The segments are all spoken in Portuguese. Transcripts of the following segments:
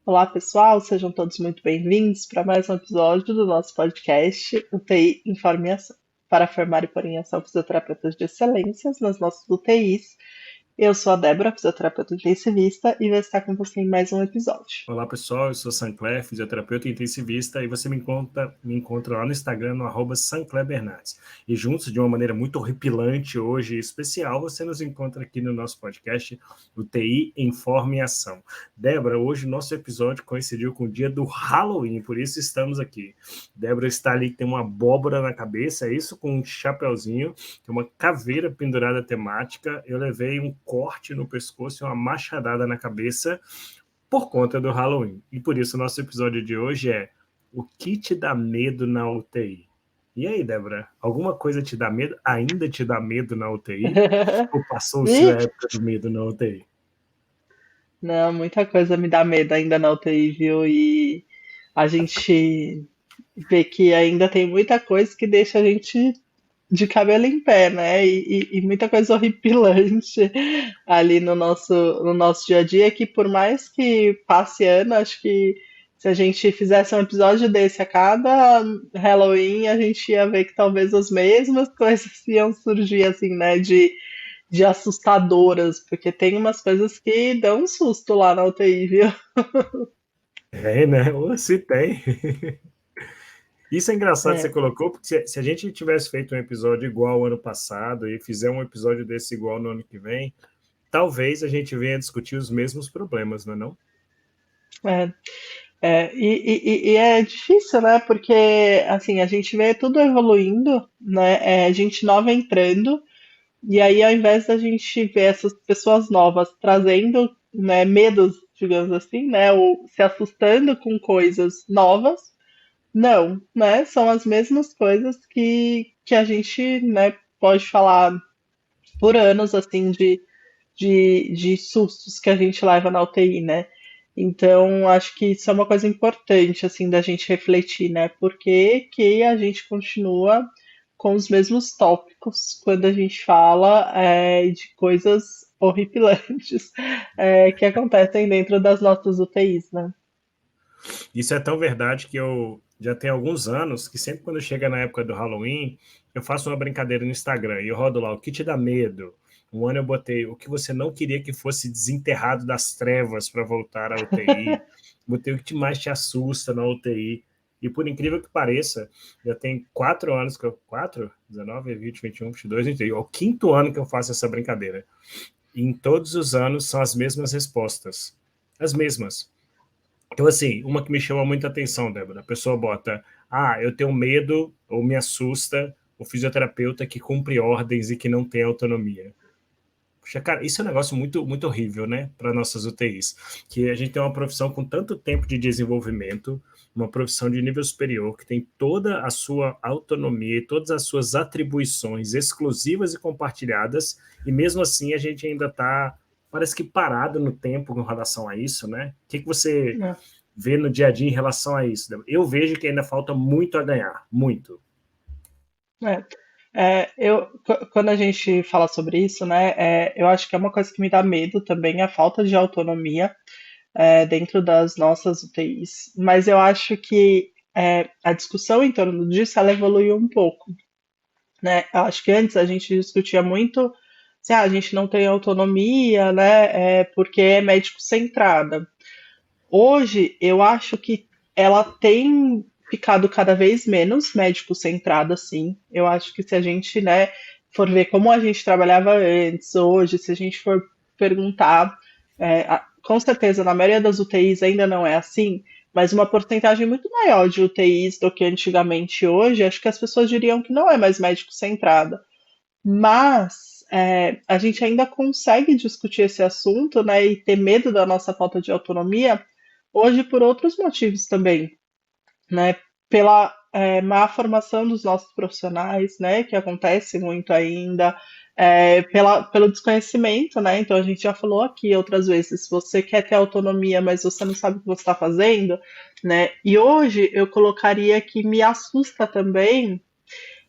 Olá, pessoal, sejam todos muito bem-vindos para mais um episódio do nosso podcast UTI Informe em Ação. Para formar e pôr em ação fisioterapeutas de excelência nas nossas UTIs, eu sou a Débora, fisioterapeuta intensivista, e vou estar com você em mais um episódio. Olá pessoal, eu sou Sancler, fisioterapeuta intensivista, e você me encontra lá no Instagram, no @sanclerbernardes. E juntos, de uma maneira muito horripilante hoje e especial, você nos encontra aqui no nosso podcast, o TI Informe em Ação. Débora, hoje o nosso episódio coincidiu com o dia do Halloween, por isso estamos aqui. Débora está ali, tem uma abóbora na cabeça, é isso? Com um chapeuzinho, tem uma caveira pendurada temática, eu levei um corte no pescoço e uma machadada na cabeça, por conta do Halloween. E por isso o nosso episódio de hoje é o que te dá medo na UTI? E aí, Débora, alguma coisa te dá medo? Ainda te dá medo na UTI? Ou passou-se a Ih, época do medo na UTI? não, muita coisa me dá medo ainda na UTI, viu? E a gente vê que ainda tem muita coisa que deixa a gente de cabelo em pé, né? E muita coisa horripilante ali no nosso dia a dia, que por mais que passe ano, acho que se a gente fizesse um episódio desse a cada Halloween, a gente ia ver que talvez as mesmas coisas iam surgir, assim, né? De assustadoras, porque tem umas coisas que dão um susto lá na UTI, viu? É, né? Ou se tem. Isso é engraçado que você É, colocou, porque se a gente tivesse feito um episódio igual ao ano passado e fizer um episódio desse igual no ano que vem, talvez a gente venha discutir os mesmos problemas, não é não? é, e é difícil, né? Porque assim, a gente vê tudo evoluindo, né? Gente nova entrando, e aí ao invés da gente ver essas pessoas novas trazendo, né, medos, digamos assim, né? Ou se assustando com coisas novas, não, né? São as mesmas coisas que a gente, né, pode falar por anos, assim, de sustos que a gente leva na UTI, né? Então, acho que isso é uma coisa importante, assim, da gente refletir, né? Por que que a gente continua com os mesmos tópicos quando a gente fala de coisas horripilantes que acontecem dentro das nossas UTIs, né? Isso é tão verdade que eu já tenho alguns anos que sempre quando chega na época do Halloween, eu faço uma brincadeira no Instagram e eu rodo lá o que te dá medo. Um ano eu botei o que você não queria que fosse desenterrado das trevas para voltar à UTI. Botei o que mais te assusta na UTI. E por incrível que pareça, já tem 4 anos que eu. 4? 19, 20, 21, 22, 23. É o quinto ano que eu faço essa brincadeira. E em todos os anos são as mesmas respostas. As mesmas. Então, assim, uma que me chama muita atenção, Débora, a pessoa bota, eu tenho medo ou me assusta o fisioterapeuta que cumpre ordens e que não tem autonomia. Puxa, cara, isso é um negócio muito, muito horrível, né, para nossas UTIs, que a gente tem uma profissão com tanto tempo de desenvolvimento, uma profissão de nível superior, que tem toda a sua autonomia e todas as suas atribuições exclusivas e compartilhadas, e mesmo assim a gente ainda está, parece que parado no tempo com relação a isso, né? O que você vê no dia a dia em relação a isso? Eu vejo que ainda falta muito a ganhar, muito. É. Quando a gente fala sobre isso, né, eu acho que é uma coisa que me dá medo também, a falta de autonomia dentro das nossas UTIs. Mas eu acho que a discussão em torno disso, ela evoluiu um pouco, né? Eu acho que antes a gente discutia muito se a gente não tem autonomia, né, porque é médico centrada. Hoje, eu acho que ela tem ficado cada vez menos médico-centrada, sim. Eu acho que se a gente, né, for ver como a gente trabalhava antes, hoje, se a gente for perguntar, com certeza na maioria das UTIs ainda não é assim, mas uma porcentagem muito maior de UTIs do que antigamente hoje, acho que as pessoas diriam que não é mais médico-centrada. Mas a gente ainda consegue discutir esse assunto, né, e ter medo da nossa falta de autonomia hoje por outros motivos também, né? Pela má formação dos nossos profissionais, né? Que acontece muito ainda, pelo desconhecimento, né? Então a gente já falou aqui outras vezes, se você quer ter autonomia, mas você não sabe o que você está fazendo, né? E hoje eu colocaria que me assusta também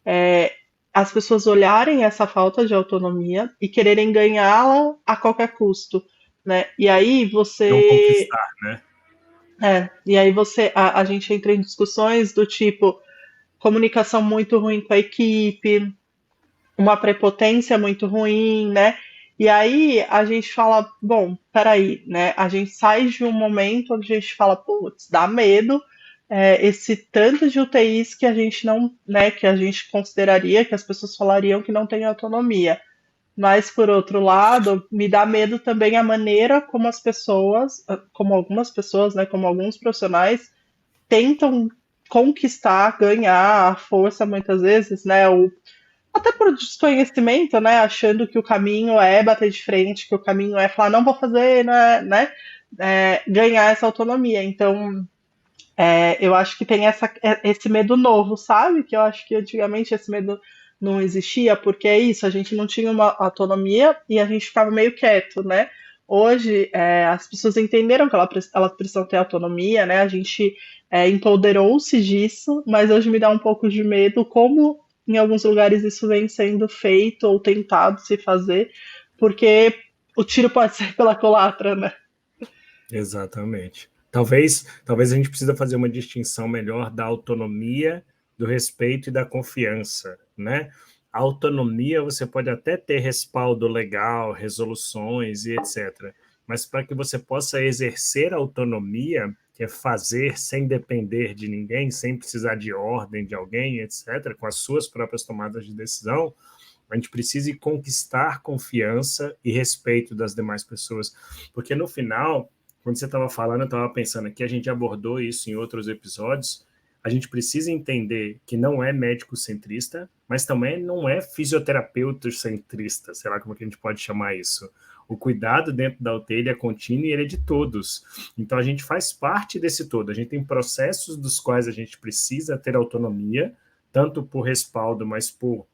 é, as pessoas olharem essa falta de autonomia e quererem ganhá-la a qualquer custo, né? E aí Não você conquistar, né? E aí a gente entra em discussões do tipo comunicação muito ruim com a equipe, uma prepotência muito ruim, né? E aí a gente fala, bom, peraí, né? A gente sai de um momento onde a gente fala, putz, dá medo, esse tanto de UTIs que a gente não, né, que a gente consideraria, que as pessoas falariam que não tem autonomia. Mas, por outro lado, me dá medo também a maneira como as pessoas, como algumas pessoas, né, como alguns profissionais, tentam conquistar, ganhar a força muitas vezes, né, até por desconhecimento, né? Achando que o caminho é bater de frente, que o caminho é falar, não vou fazer, né? Ganhar essa autonomia. Então, eu acho que tem esse medo novo, sabe? Que eu acho que antigamente esse medo não existia, porque é isso, a gente não tinha uma autonomia e a gente ficava meio quieto, né? Hoje, as pessoas entenderam que elas precisam ter autonomia, né? A gente empoderou-se disso, mas hoje me dá um pouco de medo como em alguns lugares isso vem sendo feito ou tentado se fazer, porque o tiro pode ser pela culatra, né? Exatamente. Talvez a gente precisa fazer uma distinção melhor da autonomia, do respeito e da confiança, né? A autonomia você pode até ter respaldo legal, resoluções e etc. Mas para que você possa exercer a autonomia, que é fazer sem depender de ninguém, sem precisar de ordem de alguém, etc., com as suas próprias tomadas de decisão, a gente precisa conquistar confiança e respeito das demais pessoas. Porque no final, quando você estava falando, eu estava pensando aqui, a gente abordou isso em outros episódios, a gente precisa entender que não é médico centrista, mas também não é fisioterapeuta centrista, sei lá como que a gente pode chamar isso. O cuidado dentro da UTI é contínuo e ele é de todos. Então a gente faz parte desse todo. A gente tem processos dos quais a gente precisa ter autonomia, tanto por respaldo, mas por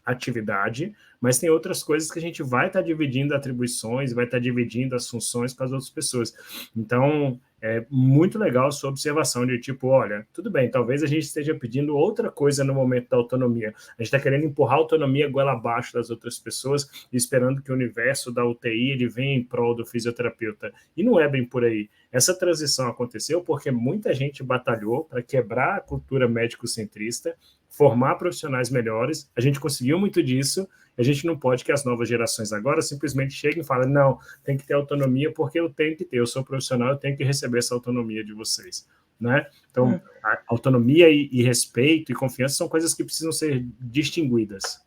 atividade, mas tem outras coisas que a gente vai estar dividindo atribuições, vai estar dividindo as funções com as outras pessoas. Então, é muito legal a sua observação de tipo, olha, tudo bem, talvez a gente esteja pedindo outra coisa no momento da autonomia. A gente está querendo empurrar a autonomia goela abaixo das outras pessoas e esperando que o universo da UTI ele venha em prol do fisioterapeuta. E não é bem por aí. Essa transição aconteceu porque muita gente batalhou para quebrar a cultura médico-centrista, formar profissionais melhores. A gente conseguiu muito disso. A gente não pode que as novas gerações agora simplesmente cheguem e falem, não, tem que ter autonomia porque eu tenho que ter, eu sou profissional, eu tenho que receber essa autonomia de vocês, né? Então, a autonomia e respeito e confiança são coisas que precisam ser distinguidas.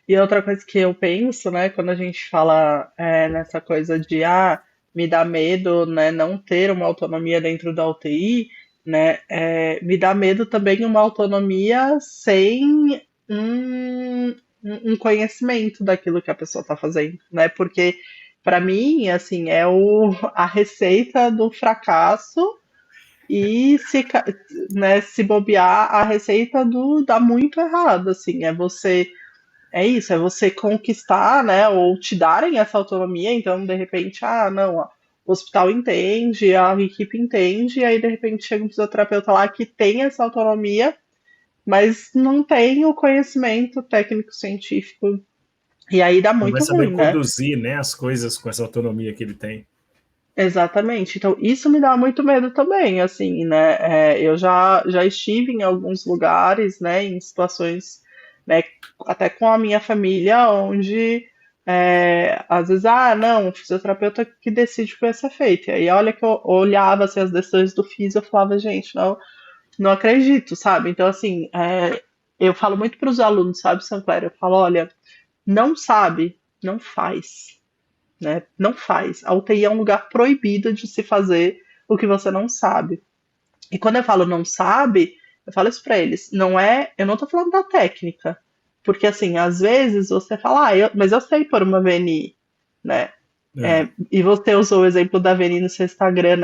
E outra coisa que eu penso, né, quando a gente fala nessa coisa de me dá medo, né, não ter uma autonomia dentro da UTI, né, me dá medo também uma autonomia sem um conhecimento daquilo que a pessoa está fazendo, né? Porque para mim, assim, a receita do fracasso e né, se bobear a receita do dá muito errado, assim, é você conquistar, né, ou te darem essa autonomia, então de repente, não, ó, o hospital entende, a equipe entende, e aí de repente chega um fisioterapeuta lá que tem essa autonomia, mas não tem o conhecimento técnico-científico, e aí dá Não vai muito saber ruim, né? conduzir, né, as coisas com essa autonomia que ele tem. Exatamente. Então, isso me dá muito medo também, assim, né? Eu já estive em alguns lugares, né, em situações, né, até com a minha família, onde às vezes, não, o fisioterapeuta que decide o que vai ser feito. E aí, olha que eu olhava assim, as decisões do fisio, eu falava, gente, não acredito, sabe? Então, assim, eu falo muito para os alunos, sabe, Sancler? Eu falo, olha, não sabe, não faz, né? Não faz. A UTI é um lugar proibido de se fazer o que você não sabe. E quando eu falo não sabe, eu falo isso para eles. Eu não tô falando da técnica, porque assim, às vezes você fala, mas eu sei pôr uma VNI, né? É, E você usou o exemplo da VNI no seu Instagram,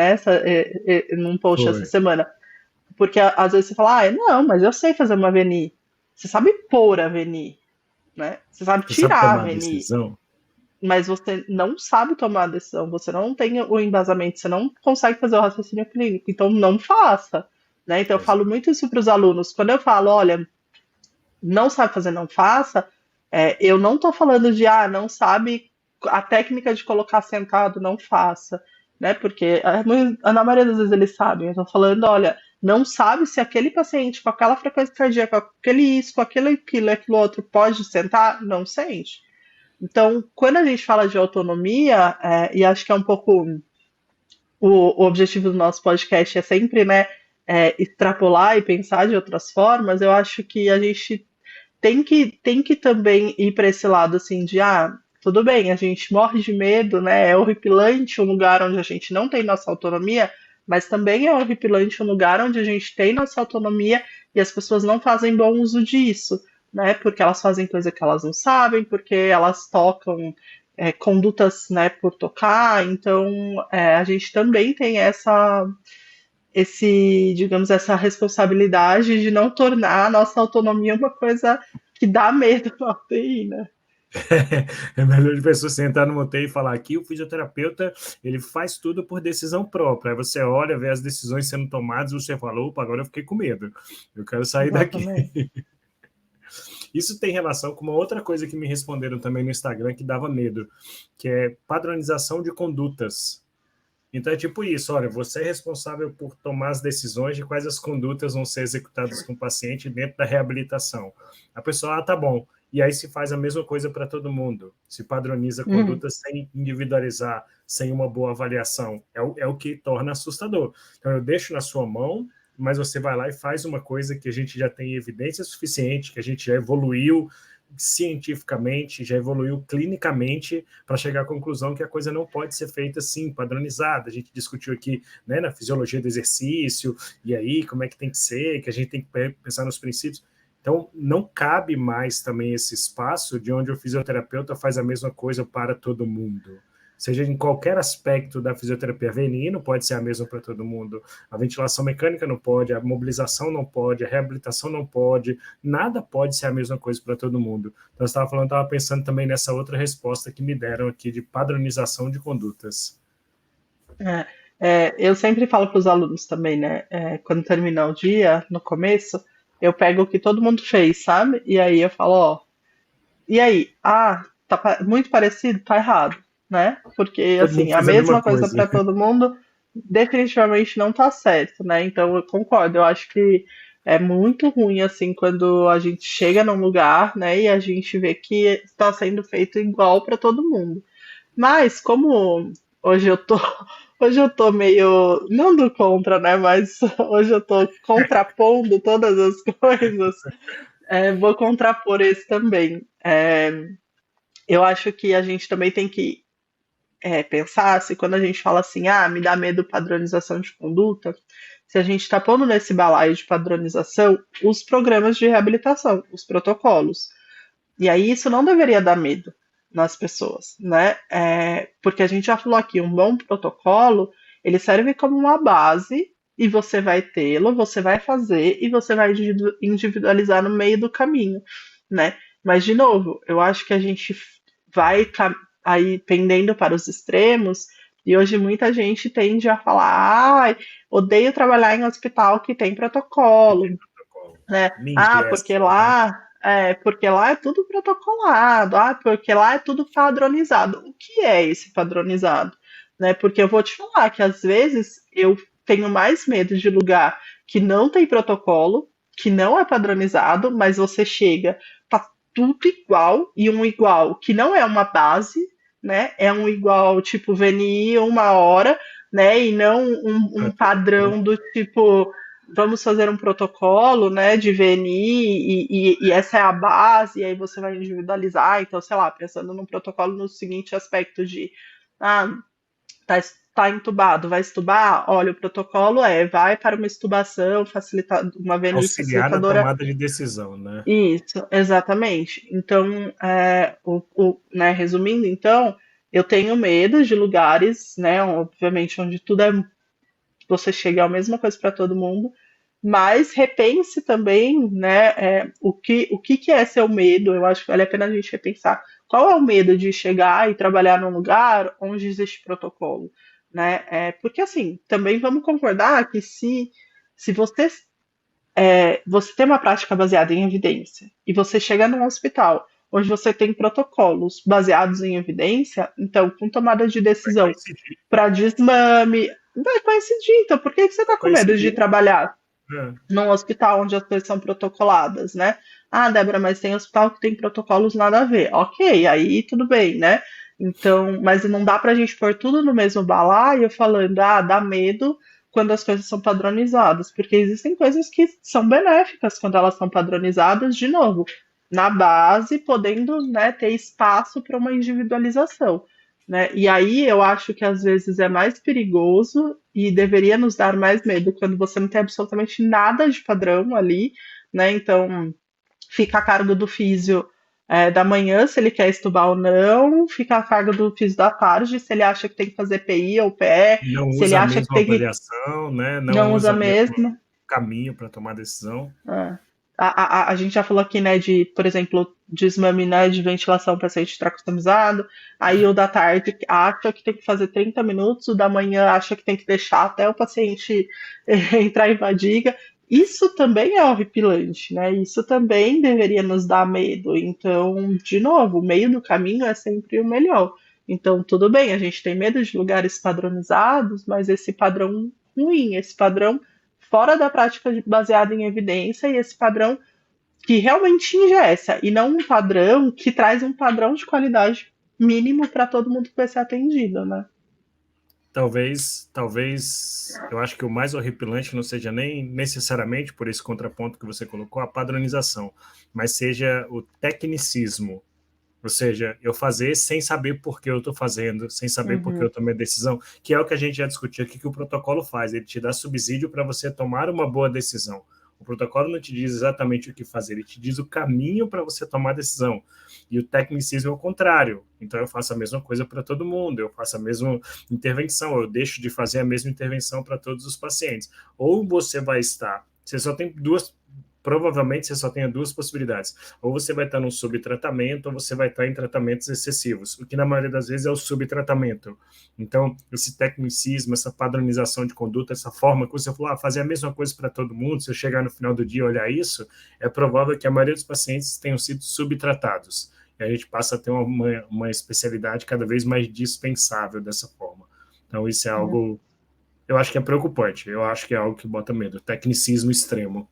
num post essa foi. semana. Porque às vezes você fala, não, mas eu sei fazer uma VNI. Você sabe pôr a VNI, né? Você sabe Você sabe tirar a tomar a VNI, decisão? mas você não sabe tomar a decisão, você não tem o embasamento, você não consegue fazer o raciocínio clínico, então não faça. Né? Então eu falo Exato. muito isso para os alunos. Quando eu falo, olha, não sabe fazer, não faça, eu não estou falando de, não sabe a técnica de colocar sentado, não faça. né? Porque na maioria das vezes eles sabem. Eu tô falando, olha, não sabe se aquele paciente com aquela frequência cardíaca, com aquele isso, com aquilo outro, pode sentar? Não sente. Então, quando a gente fala de autonomia, e acho que é um pouco o objetivo do nosso podcast é sempre, né, extrapolar e pensar de outras formas, eu acho que a gente tem que também ir para esse lado assim de tudo bem, a gente morre de medo, né? É horripilante um lugar onde a gente não tem nossa autonomia, mas também é horripilante um lugar onde a gente tem nossa autonomia e as pessoas não fazem bom uso disso, né? Porque elas fazem coisa que elas não sabem, porque elas tocam condutas, né, por tocar. Então, a gente também tem digamos, essa responsabilidade de não tornar a nossa autonomia uma coisa que dá medo na UTI, né? É melhor a pessoa sentar no UTI e falar aqui, o fisioterapeuta, ele faz tudo por decisão própria. Aí você olha, vê as decisões sendo tomadas e você fala, opa, agora eu fiquei com medo. Eu quero sair daqui. Exatamente. Isso tem relação com uma outra coisa que me responderam também no Instagram que dava medo, que é padronização de condutas. Então é tipo isso, olha, você é responsável por tomar as decisões de quais as condutas vão ser executadas com o paciente dentro da reabilitação. A pessoa, tá bom. E aí se faz a mesma coisa para todo mundo. Se padroniza Uhum. condutas sem individualizar, sem uma boa avaliação. É o que torna assustador. Então eu deixo na sua mão, mas você vai lá e faz uma coisa que a gente já tem evidência suficiente, que a gente já evoluiu cientificamente, já evoluiu clinicamente para chegar à conclusão que a coisa não pode ser feita assim, padronizada. A gente discutiu aqui, né, na fisiologia do exercício, e aí como é que tem que ser, que a gente tem que pensar nos princípios. Então, não cabe mais também esse espaço de onde o fisioterapeuta faz a mesma coisa para todo mundo. Seja em qualquer aspecto da fisioterapia, VNI não pode ser a mesma para todo mundo, a ventilação mecânica não pode, a mobilização não pode, a reabilitação não pode, nada pode ser a mesma coisa para todo mundo. Então, você estava falando, estava pensando também nessa outra resposta que me deram aqui de padronização de condutas. Eu sempre falo para os alunos também, né? Quando terminar o dia, no começo, eu pego o que todo mundo fez, sabe? E aí eu falo, ó, e aí? Tá muito parecido? Tá errado, né? Porque, Todo assim, mundo a fez a mesma mesma coisa coisa. para todo mundo definitivamente não tá certo, né? Então eu concordo, eu acho que é muito ruim, assim, quando a gente chega num lugar, né, e a gente vê que está sendo feito igual para todo mundo. Mas como hoje eu tô, hoje eu tô meio, não do contra, né, mas hoje eu tô contrapondo todas as coisas, vou contrapor esse também. Eu acho que a gente também tem que pensar se quando a gente fala assim, me dá medo padronização de conduta, se a gente está pondo nesse balaio de padronização os programas de reabilitação, os protocolos. E aí isso não deveria dar medo nas pessoas, né? Porque a gente já falou aqui, um bom protocolo, ele serve como uma base e você vai tê-lo, você vai fazer e você vai individualizar no meio do caminho, né? Mas, de novo, eu acho que a gente vai aí pendendo para os extremos e hoje muita gente tende a falar, odeio trabalhar em hospital que tem protocolo, né? Me ingessa, né? Porque lá é tudo protocolado, porque lá é tudo padronizado. O que é esse padronizado? Né? Porque eu vou te falar que às vezes eu tenho mais medo de lugar que não tem protocolo, que não é padronizado, mas você chega, tá tudo igual, e um igual que não é uma base, né? É um igual tipo VNI uma hora, né? E não um padrão do tipo vamos fazer um protocolo, né, de VNI e essa é a base, e aí você vai individualizar, então, sei lá, pensando num protocolo no seguinte aspecto de, ah, tá entubado, vai estubar? Olha, o protocolo vai para uma estubação facilitada, uma VNI Auxiliar na facilitadora. tomada de decisão, né? Isso, exatamente. Então, né, resumindo, então, eu tenho medo de lugares, né, obviamente, onde tudo você chega a mesma coisa para todo mundo, mas repense também, né, o que é seu medo. Eu acho que vale a pena a gente repensar qual é o medo de chegar e trabalhar num lugar onde existe protocolo, né? Porque assim, também vamos concordar que se você tem uma prática baseada em evidência e você chega num hospital hoje você tem protocolos baseados em evidência, então, com tomada de Vai decisão coincidir, para desmame, vai coincidir. Então, por que você vai está com medo de coincidir. trabalhar É. num hospital onde as coisas são protocoladas, né? Ah, Débora, mas tem hospital que tem protocolos nada a ver. Ok, aí tudo bem, né? Então, mas não dá pra gente pôr tudo no mesmo balaio falando, ah, dá medo quando as coisas são padronizadas, porque existem coisas que são benéficas quando elas são padronizadas, de novo, na base, podendo, né, ter espaço para uma individualização. Né? E aí eu acho que às vezes é mais perigoso e deveria nos dar mais medo quando você não tem absolutamente nada de padrão ali, né? Então fica a cargo do físio da manhã, se ele quer estubar ou não, fica a cargo do físio da tarde, se ele acha que tem que fazer PI ou PE, Não se ele usa a acha que mesma tem que avaliação, né? Não não usa usa o mesmo mesmo. caminho para tomar decisão. É. A gente já falou aqui, né, de, por exemplo, desmame, né, de ventilação para paciente estar customizado. Aí o da tarde acha que tem que fazer 30 minutos, o da manhã acha que tem que deixar até o paciente entrar em fadiga. Isso também é horripilante, né? Isso também deveria nos dar medo. Então, de novo, o meio do caminho é sempre o melhor. Então, tudo bem, a gente tem medo de lugares padronizados, mas esse padrão ruim, esse padrão fora da prática baseada em evidência e esse padrão que realmente ingessa e não um padrão que traz um padrão de qualidade mínimo para todo mundo que vai ser atendido, né? Talvez, eu acho que o mais horripilante não seja nem necessariamente por esse contraponto que você colocou, a padronização, mas seja o tecnicismo. Ou seja, eu fazer sem saber por que eu estou fazendo, sem saber por que Uhum, eu tomei a decisão, que é o que a gente já discutiu aqui, que o protocolo faz. Ele te dá subsídio para você tomar uma boa decisão. O protocolo não te diz exatamente o que fazer, ele te diz o caminho para você tomar a decisão. E o tecnicismo é o contrário. Então eu faço a mesma coisa para todo mundo, eu faço a mesma intervenção, eu deixo de fazer a mesma intervenção para todos os pacientes. Ou você vai estar, você só tem duas, provavelmente você só tenha duas possibilidades. Ou você vai estar num subtratamento, ou você vai estar em tratamentos excessivos, o que na maioria das vezes é o subtratamento. Então, esse tecnicismo, essa padronização de conduta, essa forma que você falou, fazer a mesma coisa para todo mundo, se eu chegar no final do dia e olhar isso, é provável que a maioria dos pacientes tenham sido subtratados. E a gente passa a ter uma especialidade cada vez mais dispensável dessa forma. Então, isso é é. algo, eu acho que é preocupante, eu acho que é algo que bota medo, tecnicismo extremo.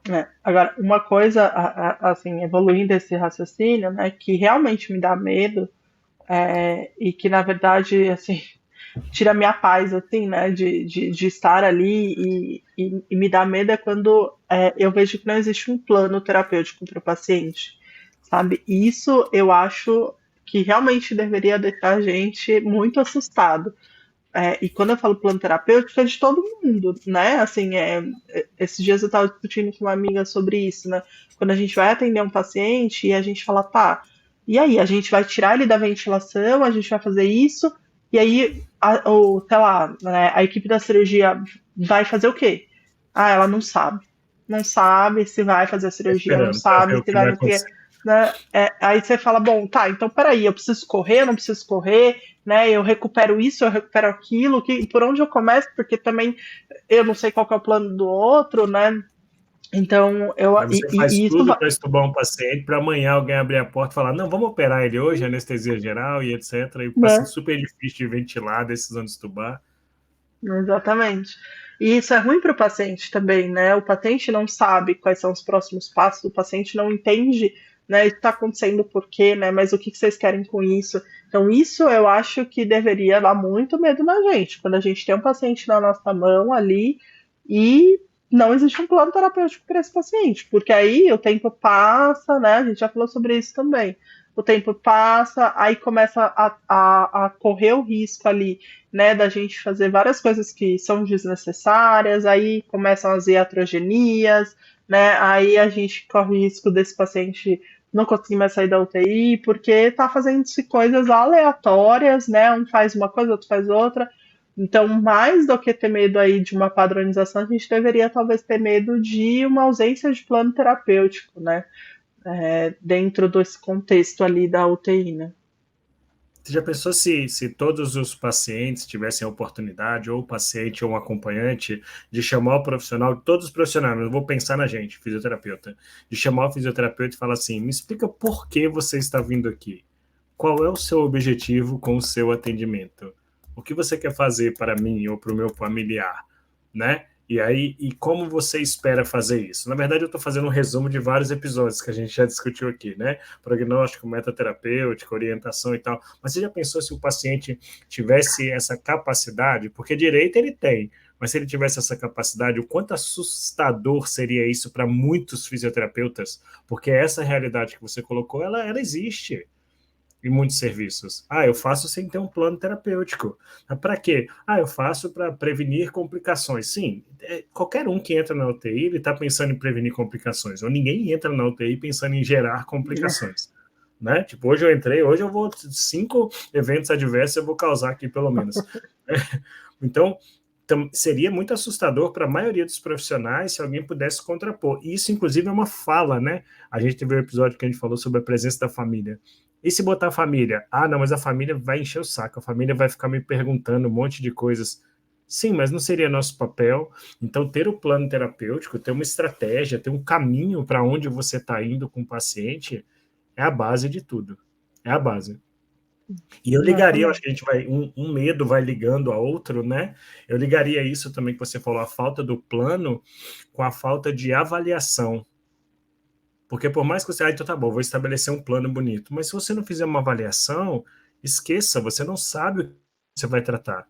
É. Agora, uma coisa, assim, evoluindo esse raciocínio, né, que realmente me dá medo, e que, na verdade, assim, tira a minha paz, assim, né, de estar ali e me dá medo é quando eu vejo que não existe um plano terapêutico para o paciente, sabe? E isso eu acho que realmente deveria deixar a gente muito assustado. E quando eu falo plano terapêutico, é de todo mundo, né? Assim, esses dias eu estava discutindo com uma amiga sobre isso, né? Quando a gente vai atender um paciente e a gente fala, tá, e aí, a gente vai tirar ele da ventilação, a gente vai fazer isso, e aí, ou, sei lá, né, a equipe da cirurgia vai fazer o quê? Ah, ela não sabe. Não sabe se vai fazer a cirurgia, não Esperando para ver sabe o se que vai vai fazer. acontecer. Né? Aí você fala, bom, tá, então peraí, eu preciso correr, eu não preciso correr, né? Eu recupero isso, eu recupero aquilo, por onde eu começo, porque também eu não sei qual que é o plano do outro, né? Então, Aí você faz e isso tudo para estubar um paciente, para amanhã alguém abrir a porta e falar, não, vamos operar ele hoje, anestesia geral e etc. E o paciente né? super difícil de ventilar, decisão de estubar. Exatamente. E isso é ruim para o paciente também, né? O paciente não sabe quais são os próximos passos, o paciente não entende, né, o que está acontecendo por quê, né? Mas o que vocês querem com isso? Então, isso eu acho que deveria dar muito medo na gente, quando a gente tem um paciente na nossa mão ali e não existe um plano terapêutico para esse paciente, porque aí o tempo passa, né? A gente já falou sobre isso também. O tempo passa, aí começa a correr o risco ali, né, da gente fazer várias coisas que são desnecessárias, aí começam as iatrogenias, né, aí a gente corre o risco desse paciente não conseguir mais sair da UTI, porque tá fazendo-se coisas aleatórias, né, um faz uma coisa, outro faz outra, então mais do que ter medo aí de uma padronização, a gente deveria talvez ter medo de uma ausência de plano terapêutico, né, dentro desse contexto ali da UTI, né. Você já pensou se todos os pacientes tivessem a oportunidade, ou o paciente ou um acompanhante, de chamar o profissional, todos os profissionais, mas eu vou pensar na gente, fisioterapeuta, de chamar o fisioterapeuta e falar assim, me explica por que você está vindo aqui. Qual é o seu objetivo com o seu atendimento? O que você quer fazer para mim ou para o meu familiar, né? E aí, e como você espera fazer isso? Na verdade, eu estou fazendo um resumo de vários episódios que a gente já discutiu aqui, né? Prognóstico, metaterapêutico, orientação e tal. Mas você já pensou se o paciente tivesse essa capacidade? Porque direito ele tem, mas se ele tivesse essa capacidade, o quanto assustador seria isso para muitos fisioterapeutas? Porque essa realidade que você colocou, ela existe em muitos serviços. Ah, eu faço sem ter um plano terapêutico. Para quê? Ah, eu faço para prevenir complicações. Sim, qualquer um que entra na UTI, ele está pensando em prevenir complicações. Ou ninguém entra na UTI pensando em gerar complicações. Né? Tipo, hoje eu entrei, hoje eu vou 5 eventos adversos eu vou causar aqui pelo menos. Então, seria muito assustador para a maioria dos profissionais se alguém pudesse contrapor. E isso, inclusive, é uma fala, né? A gente teve um episódio que a gente falou sobre a presença da família. E se botar a família? Ah, não, mas a família vai encher o saco, a família vai ficar me perguntando um monte de coisas. Sim, mas não seria nosso papel. Então, ter o plano terapêutico, ter uma estratégia, ter um caminho para onde você está indo com o paciente, é a base de tudo. É a base. E eu ligaria, eu acho que a gente vai, um medo vai ligando a outro, né? Eu ligaria isso também que você falou, a falta do plano com a falta de avaliação. Porque por mais que você, então tá bom, vou estabelecer um plano bonito, mas se você não fizer uma avaliação, esqueça, você não sabe o que você vai tratar.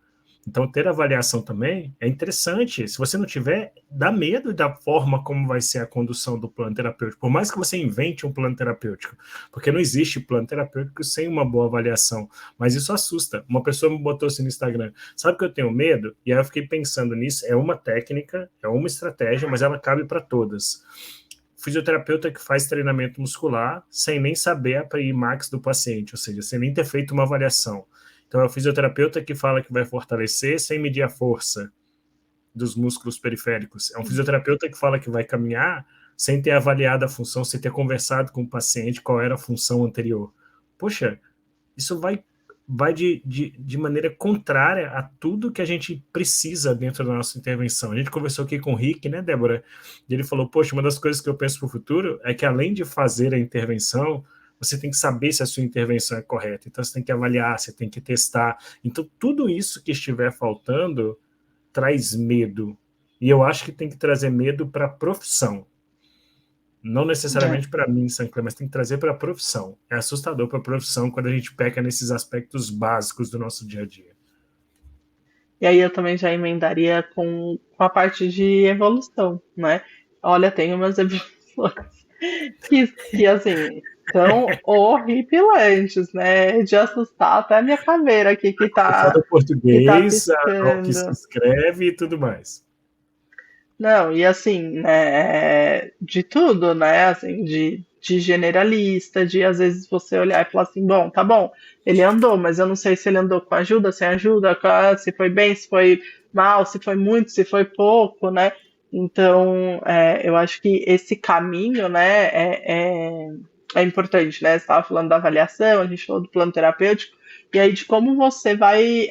Então, ter avaliação também é interessante. Se você não tiver, dá medo da forma como vai ser a condução do plano terapêutico. Por mais que você invente um plano terapêutico, porque não existe plano terapêutico sem uma boa avaliação. Mas isso assusta. Uma pessoa me botou assim no Instagram, sabe que eu tenho medo? E aí eu fiquei pensando nisso. É uma técnica, é uma estratégia, mas ela cabe para todas. Fisioterapeuta que faz treinamento muscular sem nem saber a PI-Max do paciente, ou seja, sem nem ter feito uma avaliação. Então, é o fisioterapeuta que fala que vai fortalecer sem medir a força dos músculos periféricos. É um fisioterapeuta que fala que vai caminhar sem ter avaliado a função, sem ter conversado com o paciente qual era a função anterior. Poxa, isso vai de maneira contrária a tudo que a gente precisa dentro da nossa intervenção. A gente conversou aqui com o Rick, né, Débora? E ele falou, poxa, uma das coisas que eu penso para o futuro é que além de fazer a intervenção, você tem que saber se a sua intervenção é correta. Então, você tem que avaliar, você tem que testar. Então, tudo isso que estiver faltando traz medo. E eu acho que tem que trazer medo para a profissão. Não necessariamente para mim, Sancler, mas tem que trazer para a profissão. É assustador para a profissão quando a gente peca nesses aspectos básicos do nosso dia a dia. E aí eu também já emendaria com a parte de evolução, né? Olha, tem umas evoluções que assim, são horripilantes, né? De assustar até a minha caveira aqui Começar do que tá português, ao que se piscando. escreve e tudo mais. Não, e assim, né, de tudo, né, assim, de generalista, de às vezes você olhar e falar assim, bom, tá bom, ele andou, mas eu não sei se ele andou com ajuda, sem ajuda, se foi bem, se foi mal, se foi muito, se foi pouco, né? Então, eu acho que esse caminho, né, é importante, né? Você estava falando da avaliação, a gente falou do plano terapêutico, e aí de como você vai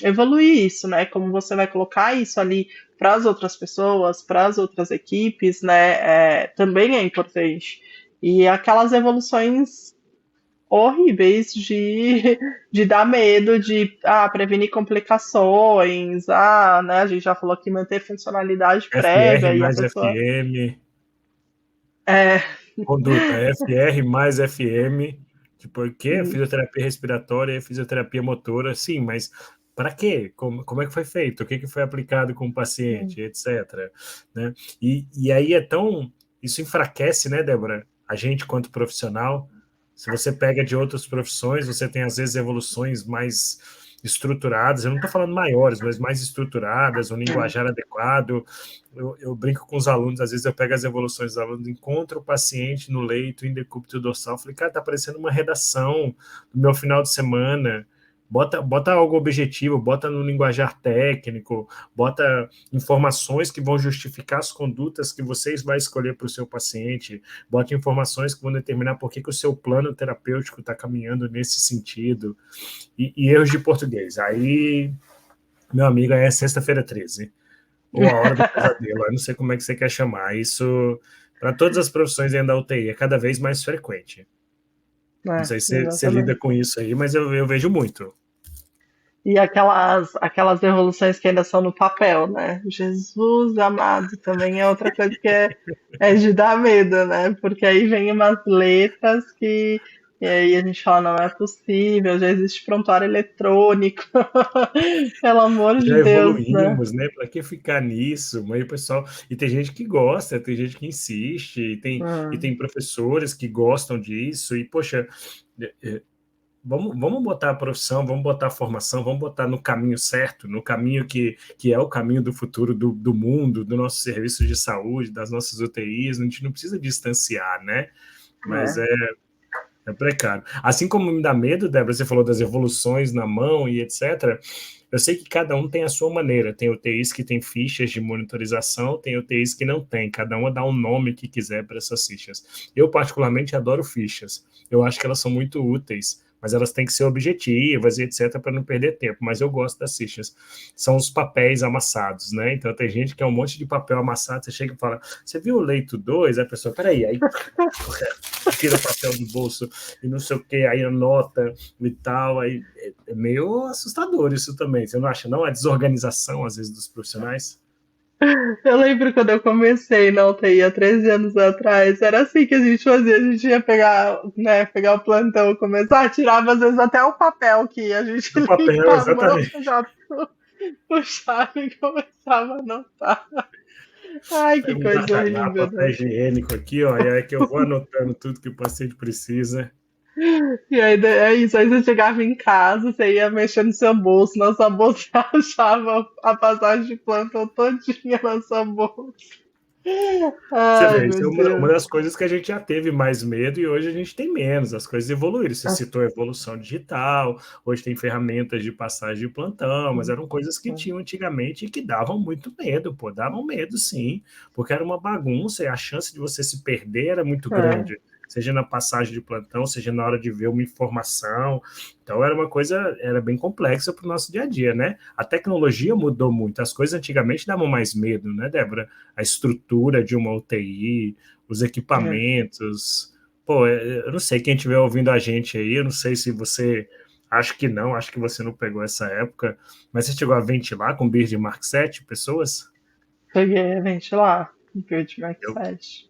evoluir isso, né? Como você vai colocar isso ali para as outras pessoas, para as outras equipes, né, também é importante. E aquelas evoluções horríveis de dar medo, de prevenir complicações, né, a gente já falou que manter funcionalidade FR prévia e a mais pessoa. FM, É, conduta, FR mais FM, tipo, o quê? Fisioterapia respiratória e fisioterapia motora, sim, mas para quê? Como é que foi feito? O que foi aplicado com o paciente, etc. Né? E aí isso enfraquece, né, Débora? A gente, quanto profissional, se você pega de outras profissões, você tem, às vezes, evoluções mais estruturadas, eu não estou falando maiores, mas mais estruturadas, um linguajar adequado. Eu brinco com os alunos, às vezes eu pego as evoluções dos alunos, encontro o paciente no leito, em decúbito dorsal, falei, cara, tá parecendo uma redação do meu final de semana, bota algo objetivo, bota no linguajar técnico, bota informações que vão justificar as condutas que vocês vai escolher para o seu paciente, bota informações que vão determinar por que o seu plano terapêutico está caminhando nesse sentido, e erros de português. Aí, meu amigo, é sexta-feira 13, ou a hora do pesadelo, eu não sei como é que você quer chamar. Isso, para todas as profissões dentro da UTI, é cada vez mais frequente. Não sei se você lida Exatamente. com isso aí, mas eu vejo muito. E aquelas evoluções que ainda são no papel, né? Jesus amado, também é outra coisa que é de dar medo, né? Porque aí vem umas letras que. E aí a gente fala, não é possível, já existe prontuário eletrônico. Pelo amor Já de Deus, né? evoluímos, né? Para que ficar nisso? Mas o pessoal. E tem gente que gosta, tem gente que insiste, e Hum, tem professores que gostam disso, e, poxa, vamos botar a profissão, vamos botar a formação, vamos botar no caminho certo, no caminho que é o caminho do futuro do mundo, do nosso serviço de saúde, das nossas UTIs. A gente não precisa distanciar, né? Mas é. é precário. Assim como me dá medo, Débora, você falou das evoluções na mão e etc. Eu sei que cada um tem a sua maneira. Tem UTIs que tem fichas de monitorização, tem UTIs que não tem. Cada uma dá um nome que quiser para essas fichas. Eu, particularmente, adoro fichas. Eu acho que elas são muito úteis, mas elas têm que ser objetivas e etc. para não perder tempo. Mas eu gosto das fichas. São os papéis amassados, né? Então tem gente que é um monte de papel amassado. Você chega e fala: Você viu o leito 2? A pessoa, peraí, aí tira o papel do bolso e não sei o que, aí anota e tal, aí é meio assustador isso também, você não acha não? A desorganização, às vezes, dos profissionais? Eu lembro quando eu comecei na UTI há 13 anos atrás, era assim que a gente fazia, a gente ia pegar, né, pegar o plantão, começar, tirava às vezes até o papel que a gente Do lia com papel, a mão, exatamente. já puxava e começava a anotar. Ai, que Pega um coisa guardanapo, horrível, papel né? higiênico aqui, ó, e aí que eu vou anotando tudo que o paciente precisa. E aí é isso, aí você chegava em casa, você ia mexer no seu bolso, na sua bolsa achava a passagem de plantão todinha na sua bolsa. Você Ai, vê, meu isso é uma Deus. das coisas que a gente já teve mais medo e hoje a gente tem menos. As coisas evoluíram. Você citou a evolução digital, hoje tem ferramentas de passagem de plantão, mas eram coisas que tinham antigamente e que davam muito medo, pô, davam medo sim, porque era uma bagunça e a chance de você se perder era muito É, grande, seja na passagem de plantão, seja na hora de ver uma informação. Então era uma coisa, era bem complexa para o nosso dia a dia, né? A tecnologia mudou muito. As coisas antigamente davam mais medo, né, Débora? A estrutura de uma UTI, os é. equipamentos. Pô, eu não sei quem estiver ouvindo a gente aí, eu não sei se você. Acho que não, acho que você não pegou essa época, mas você chegou a ventilar com Bird Mark 7 pessoas? Peguei a ventilar, Bird Eu, 7.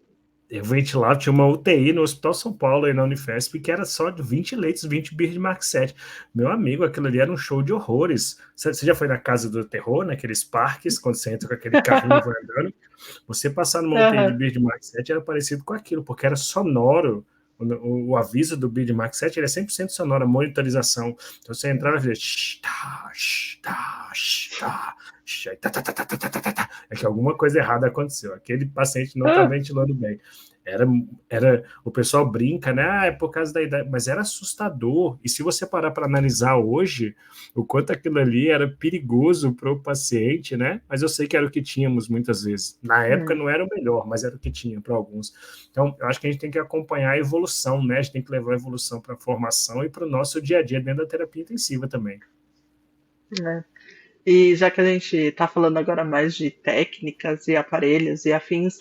eu ventilava, tinha uma UTI no Hospital São Paulo, aí na Unifesp, que era só de 20 leitos, 20 Bird Mark 7. Meu amigo, aquilo ali era um show de horrores. Você já foi na Casa do Terror, naqueles parques, quando você entra com aquele carrinho e vai andando? Você passar numa UTI de Aham. Bird Mark 7 era parecido com aquilo, porque era sonoro. O aviso do Bird Mark 7 ele é 100% sonoro, a monitorização. Então você entrava e fazia é que alguma coisa errada aconteceu. Aquele paciente não está ventilando bem. Era, o pessoal brinca, né? Ah, é por causa da idade, mas era assustador. E se você parar para analisar hoje, o quanto aquilo ali era perigoso para o paciente, né? Mas eu sei que era o que tínhamos muitas vezes. Na época Hum, não era o melhor, mas era o que tinha para alguns. Então, eu acho que a gente tem que acompanhar a evolução, né? A gente tem que levar a evolução para a formação e para o nosso dia a dia dentro da terapia intensiva também. é. E já que a gente está falando agora mais de técnicas e aparelhos e afins,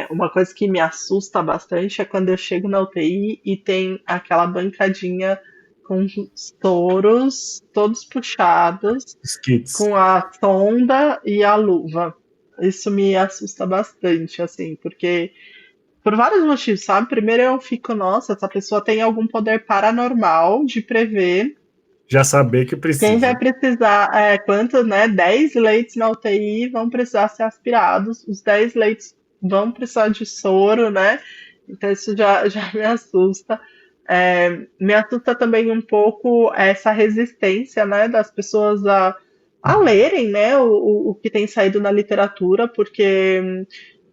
uma coisa que me assusta bastante é quando eu chego na UTI e tem aquela bancadinha com os touros todos puxados, Os kits. com a sonda e a luva. Isso me assusta bastante, assim, porque por vários motivos, sabe? Primeiro eu fico, nossa, essa pessoa tem algum poder paranormal de prever Já saber que quem vai precisa. precisar, quanto, né? 10 leitos na UTI vão precisar ser aspirados, os 10 leitos vão precisar de soro, né? Então isso já me assusta. Me assusta também um pouco essa resistência, né, das pessoas a lerem, né, o que tem saído na literatura, porque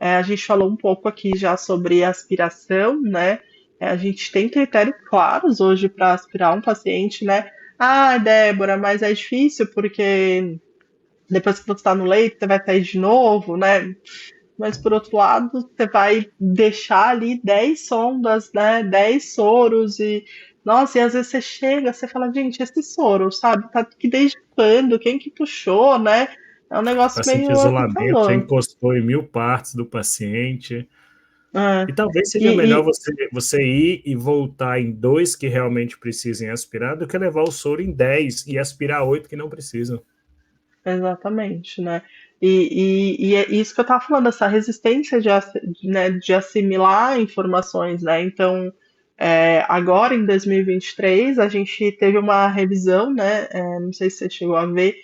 a gente falou um pouco aqui já sobre aspiração, né? A gente tem critérios claros hoje para aspirar um paciente, né? Ah, Débora, mas é difícil porque depois que você está no leito, você vai sair de novo, né? Mas por outro lado, você vai deixar ali 10 sondas, né? 10 soros e nossa, e às vezes você chega, você fala, gente, esse soro, sabe? Tá aqui desde quando? Quem que puxou, né? É um negócio Paciente em meio isolamento, já assustador. encostou em 1000 partes do paciente. É. E talvez E, seja melhor e- você ir e voltar em 2 que realmente precisem aspirar do que levar o soro em 10 e aspirar 8 que não precisam. Exatamente, né? E é isso que eu estava falando, essa resistência né, de assimilar informações, né? Então, agora em 2023, a gente teve uma revisão, né? Não sei se você chegou a ver,